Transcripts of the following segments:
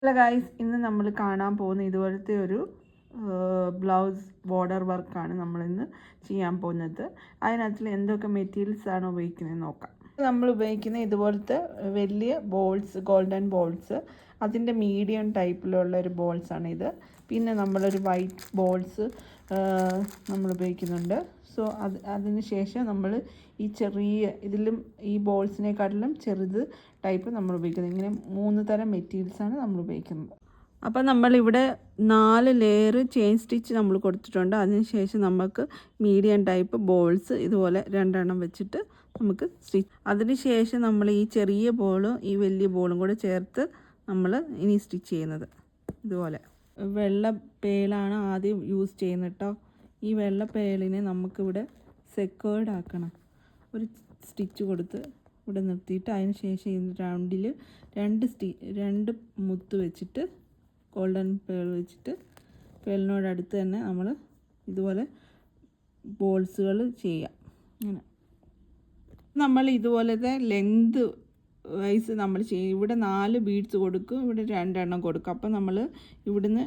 Hello guys, ഇന്ന് നമ്മൾ കാണാൻ പോകുന്ന ഇതുപോലത്തെ ഒരു ബ്ലൗസ് ബോർഡർ വർക്കാണ് നമ്മളിന്ന് ചെയ്യാൻ പോകുന്നത്. അതിനകത്തിൽ എന്തൊക്കെ മെറ്റീരിയൽസ് ആണ് ഉപയോഗിക്കുന്നത് നോക്കാം. നമ്മൾ ഉപയോഗിക്കുന്ന ഇതുപോലത്തെ വലിയ ബോൾസ്, ഗോൾഡൻ ബോൾസ്, അതിൻ്റെ മീഡിയം ടൈപ്പിലുള്ള ഒരു ബോൾസാണ് ഇത്. പിന്നെ നമ്മളൊരു വൈറ്റ് ബോൾസ് നമ്മൾ ഉപയോഗിക്കുന്നുണ്ട്. സോ അതിന് ശേഷം നമ്മൾ ഈ ചെറിയ ഇതിലും ഈ ബോൾസിനെക്കാട്ടിലും ചെറുത് ടൈപ്പ് നമ്മൾ ഉപയോഗിക്കുന്നത്. ഇങ്ങനെ 3 തരം മെറ്റീരിയൽസാണ് നമ്മൾ ഉപയോഗിക്കുന്നത്. അപ്പോൾ നമ്മളിവിടെ 4 ലെയർ ചെയിൻ സ്റ്റിച്ച് നമ്മൾ കൊടുത്തിട്ടുണ്ട്. അതിനുശേഷം നമുക്ക് മീഡിയം ടൈപ്പ് ബോൾസ് ഇതുപോലെ 2 എണ്ണം വെച്ചിട്ട് നമുക്ക് സ്റ്റിച്ച്. അതിനുശേഷം നമ്മൾ ഈ ചെറിയ ബോളും ഈ വലിയ ബോളും കൂടെ ചേർത്ത് നമ്മൾ ഇനി സ്റ്റിച്ച് ചെയ്യുന്നത്. ഇതുപോലെ വെള്ള പേളാണ് ആദ്യം യൂസ് ചെയ്യുന്നത് കേട്ടോ. ഈ വെള്ള പേളിനെ നമുക്കിവിടെ സെക്കേർഡ് ആക്കണം. ഒരു സ്റ്റിച്ച് കൊടുത്ത് ഇവിടെ നിർത്തിയിട്ട് അതിന് ശേഷം ഈ റൗണ്ടിൽ 2 മുത്ത് വെച്ചിട്ട് ഗോൾഡൻ പേൾ വെച്ചിട്ട് പേളിനോടടുത്ത് തന്നെ നമ്മൾ ഇതുപോലെ ബോൾസുകൾ ചെയ്യാം. അങ്ങനെ നമ്മൾ ഇതുപോലത്തെ ലെങ്ത് വൈസ് നമ്മൾ ചെയ്യും. ഇവിടെ 4 ബീഡ്സ് കൊടുക്കും, ഇവിടെ 2 എണ്ണം കൊടുക്കും. അപ്പം നമ്മൾ ഇവിടുന്ന്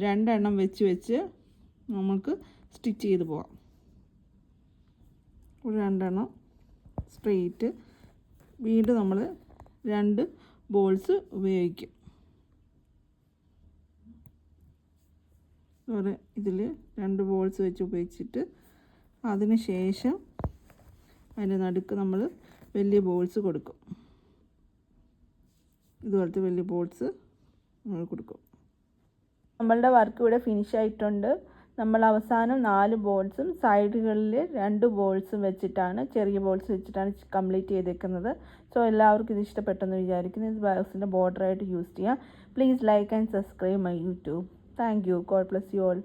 2 എണ്ണം വെച്ച് നമുക്ക് സ്റ്റിച്ച് ചെയ്ത് പോകാം. ഇവിടെ 2 എണ്ണം സ്ട്രെയിറ്റ്, വീണ്ടും നമ്മൾ 2 ബോൾസ് ഉപയോഗിക്കും. അതുപോലെ ഇതിൽ 2 ബോൾസ് വെച്ച് ഉപയോഗിച്ചിട്ട് അതിന് ശേഷം അതിൻ്റെ നടുക്ക് നമ്മൾ വലിയ ബോൾസ് കൊടുക്കും. ഇതുപോലത്തെ വലിയ ബോൾസ് നമ്മൾ കൊടുക്കും. നമ്മളുടെ വർക്ക് ഇവിടെ ഫിനിഷ് ആയിട്ടുണ്ട്. നമ്മൾ അവസാനം 4 ബോൾസും സൈഡുകളിൽ 2 ബോൾസും വെച്ചിട്ടാണ്, ചെറിയ ബോൾസ് വെച്ചിട്ടാണ് കംപ്ലീറ്റ് ചെയ്തേക്കുന്നത്. സോ എല്ലാവർക്കും ഇത് ഇഷ്ടപ്പെട്ടെന്ന് വിചാരിക്കുന്നു. ഇത് ബ്ലൗസിൻ്റെ ബോർഡറായിട്ട് യൂസ് ചെയ്യാം. Please like and subscribe my YouTube. Thank you. God bless you all.